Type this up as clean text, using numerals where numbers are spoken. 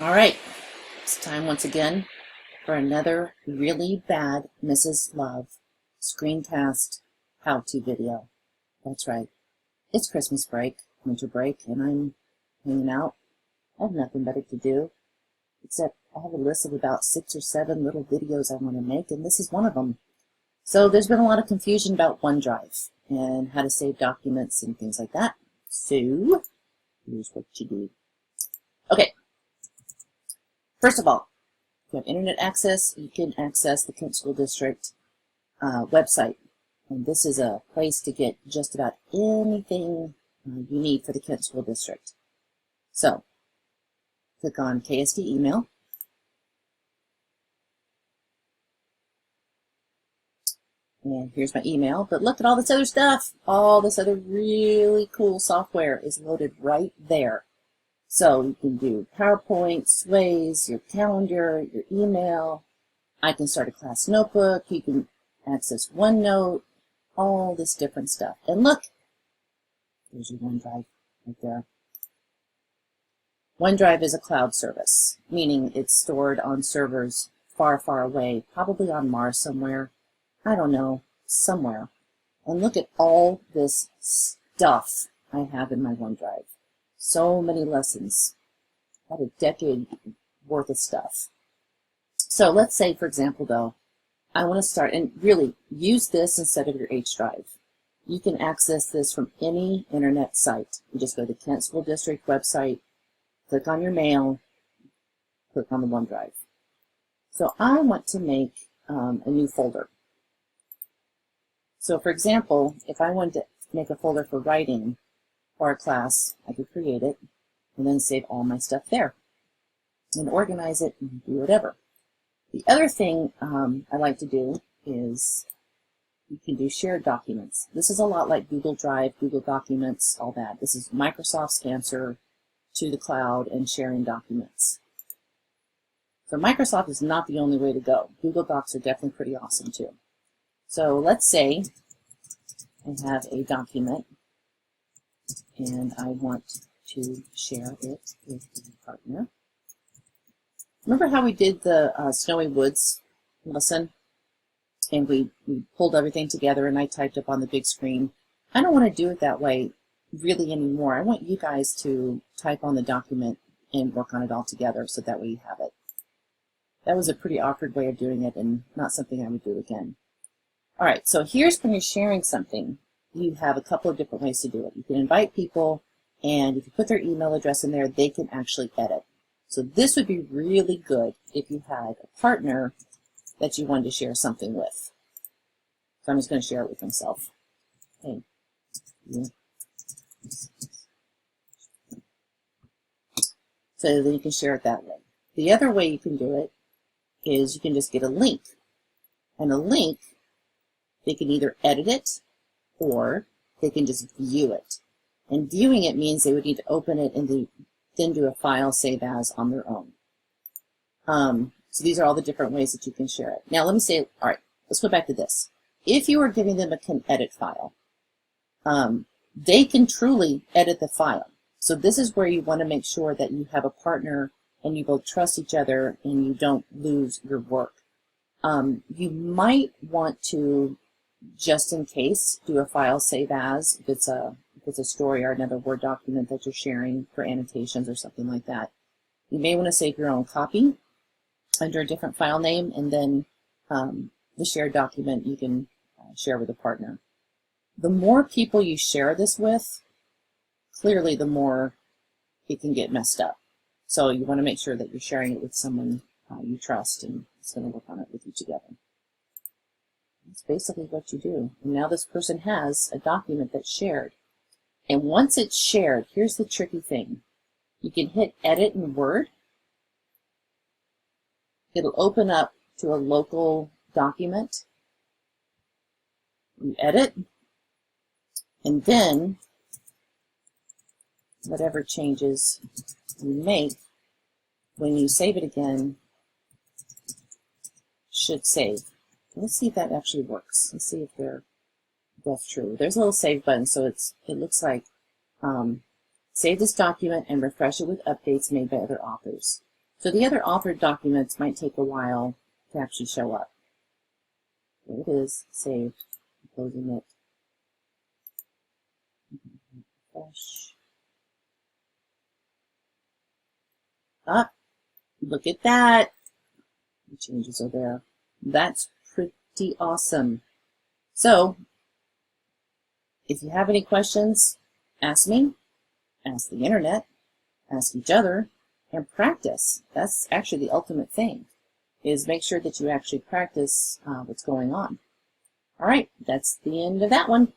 All right, it's time once again for another really bad Mrs. Love screencast how-to video. That's right, it's Christmas break, winter break, and I'm hanging out. I have nothing better to do, except I have a list of about 6 or 7 little videos I want to make, and this is one of them. So there's been a lot of confusion about OneDrive and how to save documents and things like that. So here's what you do. Okay. First of all, if you have internet access, you can access the Kent School District website. And this is a place to get just about anything you need for the Kent School District. So, click on KSD email. And here's my email. But look at all this other stuff. All this other really cool software is loaded right there. So you can do PowerPoint, Sways, your calendar, your email. I can start a class notebook. You can access OneNote, all this different stuff. And look, there's your OneDrive right there. OneDrive is a cloud service, meaning it's stored on servers far, far away, probably on Mars somewhere. I don't know, somewhere. And look at all this stuff I have in my OneDrive. So many lessons, about a decade worth of stuff. So let's say, for example, though, I want to start, and really use this instead of your H drive. You can access this from any internet site. You just go to the Kent School District website, click on your mail, click on the OneDrive. So I want to make a new folder. So for example, if I wanted to make a folder for writing, or a class, I could create it and then save all my stuff there and organize it and do whatever. The other thing I like to do is you can do shared documents. This is a lot like Google Drive, Google Documents, all that. This is Microsoft's answer to the cloud and sharing documents. So Microsoft is not the only way to go. Google Docs are definitely pretty awesome too. So let's say I have a document and I want to share it with a partner. Remember how we did the Snowy Woods lesson? And we pulled everything together and I typed up on the big screen. I don't want to do it that way really anymore. I want you guys to type on the document and work on it all together so that way you have it. That was a pretty awkward way of doing it and not something I would do again. All right, so here's when you're sharing something. You have a couple of different ways to do it. You can invite people, and if you put their email address in there, they can actually edit. So this would be really good if you had a partner that you wanted to share something with. So I'm just going to share it with myself. Hey. So then you can share it that way. The other way you can do it is you can just get a link. And a link, they can either edit it or they can just view it. And viewing it means they would need to open it and then do a file save as on their own. So these are all the different ways that you can share it. Now let me say, all right, let's go back to this. If you are giving them a can edit file, they can truly edit the file. So this is where you want to make sure that you have a partner and you both trust each other and you don't lose your work. You might want to, just in case, do a file save as if it's a story or another Word document that you're sharing for annotations or something like that. You may want to save your own copy under a different file name, and then the shared document you can share with a partner. The more people you share this with, clearly the more it can get messed up. So you want to make sure that you're sharing it with someone you trust and is going to work on it with you together. That's basically what you do. And now this person has a document that's shared. And once it's shared, here's the tricky thing. You can hit edit in Word. It'll open up to a local document. You edit. And then whatever changes you make, when you save it again, should save. Let's see if that actually works. Let's see if that's true. There's a little save button, so it looks like save this document and refresh it with updates made by other authors. So the other authored documents might take a while to actually show up. There it is, saved. I'm closing it. Refresh. Up. Look at that. The changes are there. That's pretty awesome. So, if you have any questions, ask me, ask the internet, ask each other, and practice. That's actually the ultimate thing, is make sure that you actually practice what's going on. All right, that's the end of that one.